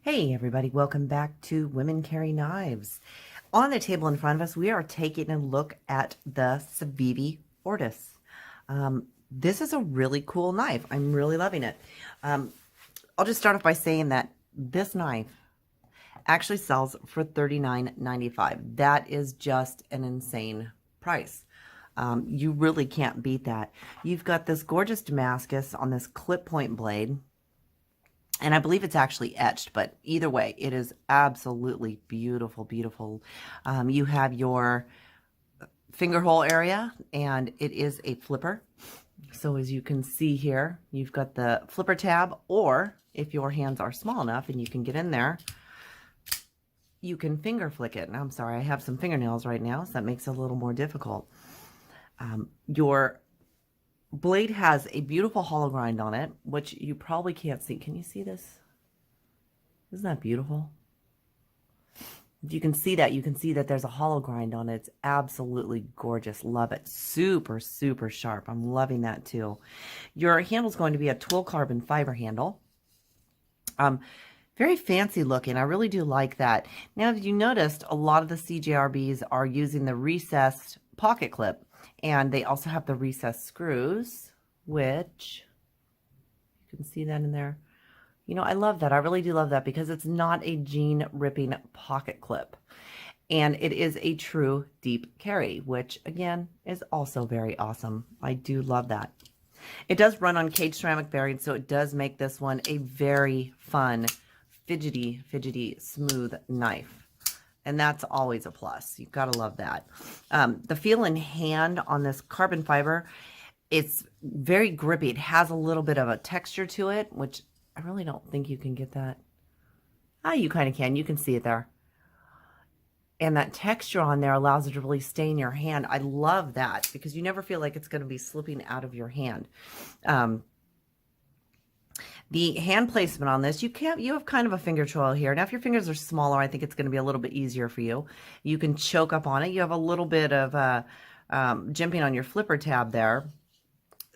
Hey everybody, welcome back to Women Carry Knives. On the table in front of us, we are taking a look at the Civivi Ortis. This is a really cool knife. I'm really loving it. I'll just start off by saying that this knife actually sells for $39.95. That is just an insane price. You really can't beat that. You've got this gorgeous Damascus on this clip point blade. And I believe it's actually etched, but either way, it is absolutely beautiful, beautiful. You have your finger hole area, and it is a flipper. So as you can see here, you've got the flipper tab, or if your hands are small enough and you can get in there, you can finger flick it. Now, I'm sorry, I have some fingernails right now, so that makes it a little more difficult. Your blade has a beautiful hollow grind on it, which you probably can't see. Can you see this? Isn't that beautiful? If you can see that, you can see that there's a hollow grind on it. It's absolutely gorgeous. Love it. Super, super sharp. I'm loving that too. Your handle is going to be a tool carbon fiber handle. Very fancy looking. I really do like that. Now, if you noticed, a lot of the CJRBs are using the recessed pocket clip. And they also have the recessed screws, which you can see that in there. You know, I love that. I really do love that because it's not a jean ripping pocket clip. And it is a true deep carry, which again is also very awesome. I do love that. It does run on cage ceramic bearings, so it does make this one a very fun, fidgety, smooth knife. And that's always a plus. You've got to love that. The feel in hand on this carbon fiber, it's very grippy. It has a little bit of a texture to it, which I really don't think you can get that. You kind of can. You can see it there. And that texture on there allows it to really stay in your hand. I love that because you never feel like it's going to be slipping out of your hand. The hand placement on this, you have kind of a finger trail here. Now, if your fingers are smaller, I think it's going to be a little bit easier for you. You can choke up on it. You have a little bit of jimping on your flipper tab there.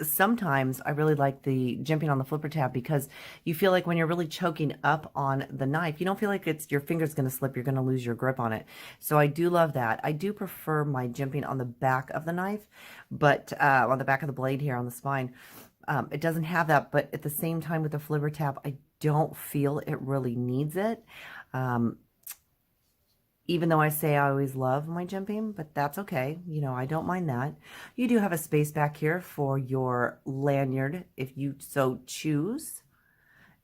Sometimes I really like the jimping on the flipper tab because you feel like when you're really choking up on the knife, you don't feel like your finger's going to slip. You're going to lose your grip on it. So I do love that. I do prefer my jimping on the back of the knife, but on the back of the blade here on the spine. It doesn't have that, but at the same time with the flipper tab, I don't feel it really needs it. Even though I say I always love my jimping, but that's okay. You know, I don't mind that. You do have a space back here for your lanyard if you so choose.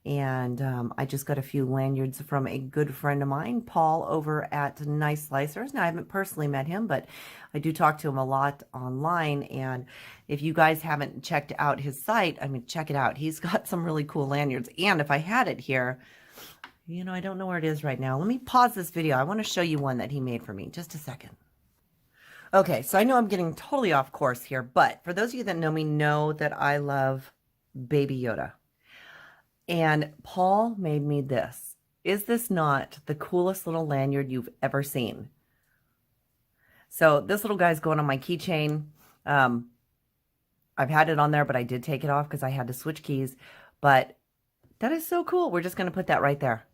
And I just got a few lanyards from a good friend of mine, Paul, over at Nice Slicers. Now, I haven't personally met him, but I do talk to him a lot online. And if you guys haven't checked out his site, I mean, check it out. He's got some really cool lanyards. And if I had it here, you know, I don't know where it is right now. Let me pause this video. I want to show you one that he made for me. Just a second. Okay, so I know I'm getting totally off course here, but for those of you that know me know that I love Baby Yoda. And Paul made me this. Is this not the coolest little lanyard you've ever seen? So this little guy's going on my keychain. I've had it on there, but I did take it off because I had to switch keys. But that is so cool. We're just going to put that right there.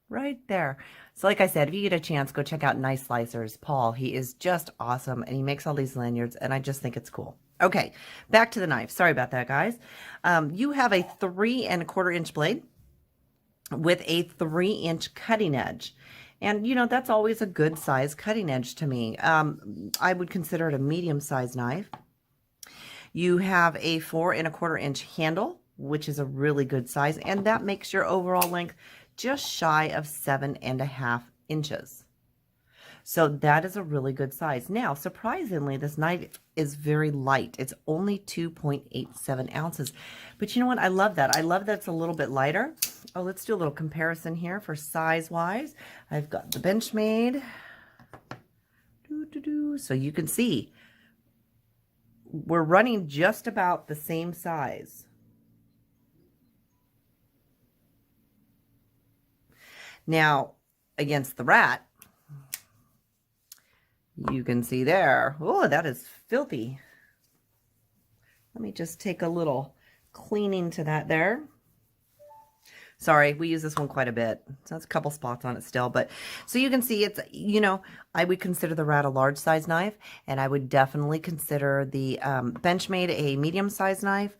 Right there. So like I said, if you get a chance, go check out Nice Slicers. Paul, he is just awesome. And he makes all these lanyards. And I just think it's cool. Okay, back to the knife. Sorry about that, guys. You have a 3 1/4 inch blade with a 3-inch cutting edge. And, you know, that's always a good size cutting edge to me. I would consider it a medium-sized knife. You have a 4 1/4 inch handle, which is a really good size. And that makes your overall length just shy of 7.5 inches. So that is a really good size. Now, surprisingly, this knife is very light. It's only 2.87 ounces. But you know what? I love that. I love that it's a little bit lighter. Oh, let's do a little comparison here for size-wise. I've got the Benchmade. So you can see we're running just about the same size. Now, against the Rat, you can see there. Oh, that is filthy. Let me just take a little cleaning to that there. Sorry, we use this one quite a bit. So that's a couple spots on it still. But so you can see it's, you know, I would consider the rat a large size knife, and I would definitely consider the Benchmade a medium size knife.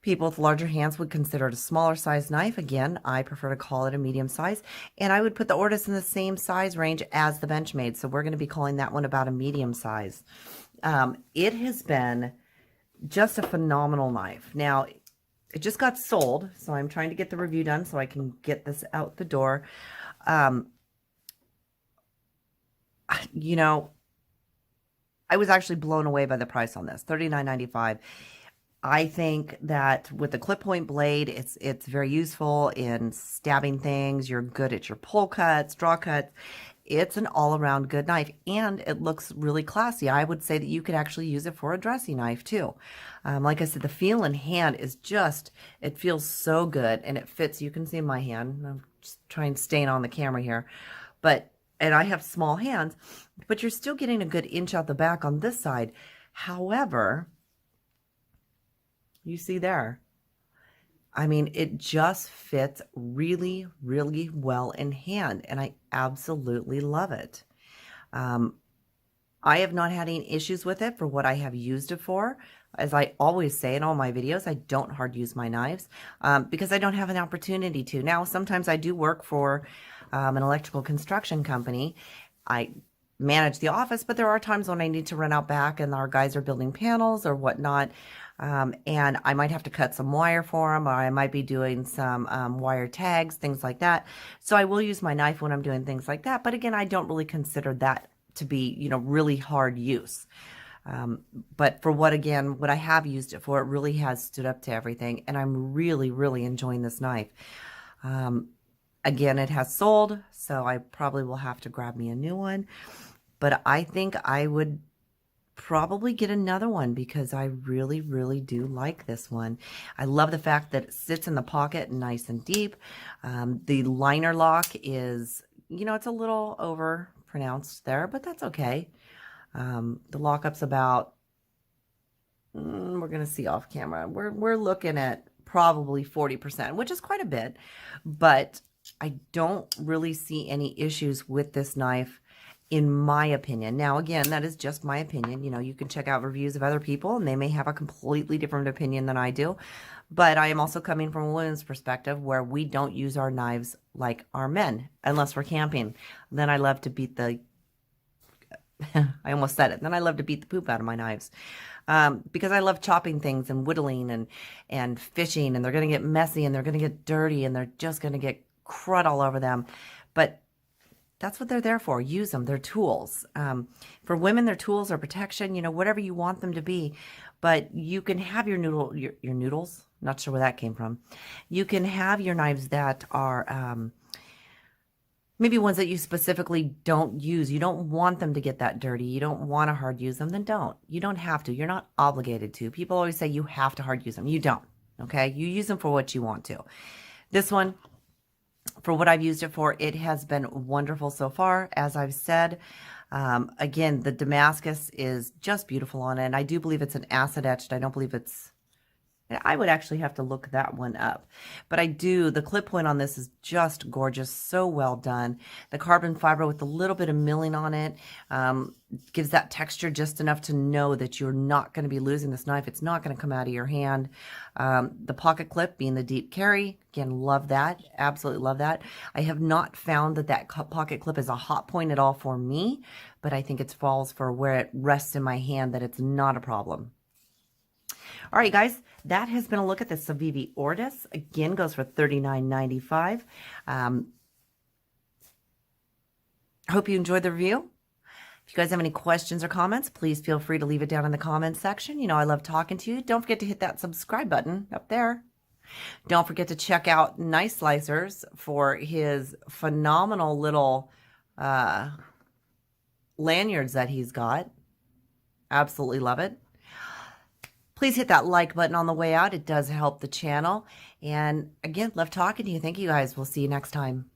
People with larger hands would consider it a smaller size knife. Again, I prefer to call it a medium size. And I would put the Ortis in the same size range as the Benchmade. So we're going to be calling that one about a medium size. It has been just a phenomenal knife. Now, it just got sold, so I'm trying to get the review done so I can get this out the door. You know, I was actually blown away by the price on this, $39.95. I think that with the clip point blade, it's very useful in stabbing things. You're good at your pull cuts, draw cuts. It's an all-around good knife, and it looks really classy. I would say that you could actually use it for a dressing knife too. Like I said, the feel in hand is just, it feels so good, and it fits. You can see my hand. I'm just trying to stain on the camera here. And I have small hands, but you're still getting a good inch out the back on this side. However, you see there, I mean, it just fits really, really well in hand, and I absolutely love it. I have not had any issues with it for what I have used it for. As I always say in all my videos, I don't hard use my knives because I don't have an opportunity to. Now, sometimes I do work for an electrical construction company. I manage the office, but there are times when I need to run out back and our guys are building panels or whatnot. And I might have to cut some wire for them, or I might be doing some wire tags, things like that. So I will use my knife when I'm doing things like that. But again, I don't really consider that to be, you know, really hard use. But for what I have used it for, it really has stood up to everything. And I'm really, really enjoying this knife. Again, it has sold, so I probably will have to grab me a new one. But I think I would probably get another one because I really, really do like this one. I love the fact that it sits in the pocket nice and deep. The liner lock is, you know, it's a little over pronounced there, but that's okay. The lockup's about, we're going to see off camera. We're looking at probably 40%, which is quite a bit, but I don't really see any issues with this knife, in my opinion. Now, again, that is just my opinion. You know, you can check out reviews of other people, and they may have a completely different opinion than I do. But I am also coming from a woman's perspective where we don't use our knives like our men, unless we're camping. Then I love to beat the, I almost said it. Then I love to beat the poop out of my knives. Because I love chopping things and whittling and fishing, and they're going to get messy, and they're going to get dirty, and they're just going to get crud all over them. But that's what they're there for. Use them. They're tools. For women, their tools are protection, you know, whatever you want them to be. But you can have your noodles. Not sure where that came from. You can have your knives that are maybe ones that you specifically don't use. You don't want them to get that dirty. You don't want to hard use them. Then don't. You don't have to. You're not obligated to. People always say you have to hard use them. You don't. Okay? You use them for what you want to. This one, for what I've used it for, it has been wonderful so far. As I've said, again, the Damascus is just beautiful on it. And I do believe it's an acid etched. I don't believe it's, I would actually have to look that one up. But I do, the clip point on this is just gorgeous. So well done. The carbon fiber with a little bit of milling on it gives that texture just enough to know that you're not going to be losing this knife. It's not going to come out of your hand. The pocket clip being the deep carry. Again, love that. Absolutely love that. I have not found that pocket clip is a hot point at all for me, but I think it falls for where it rests in my hand that it's not a problem. All right, guys, that has been a look at the Civivi Ortis. Again, goes for $39.95. Hope you enjoyed the review. If you guys have any questions or comments, please feel free to leave it down in the comments section. You know, I love talking to you. Don't forget to hit that subscribe button up there. Don't forget to check out Nice Slicers for his phenomenal little lanyards that he's got. Absolutely love it. Please hit that like button on the way out. It does help the channel. And again, love talking to you. Thank you guys. We'll see you next time.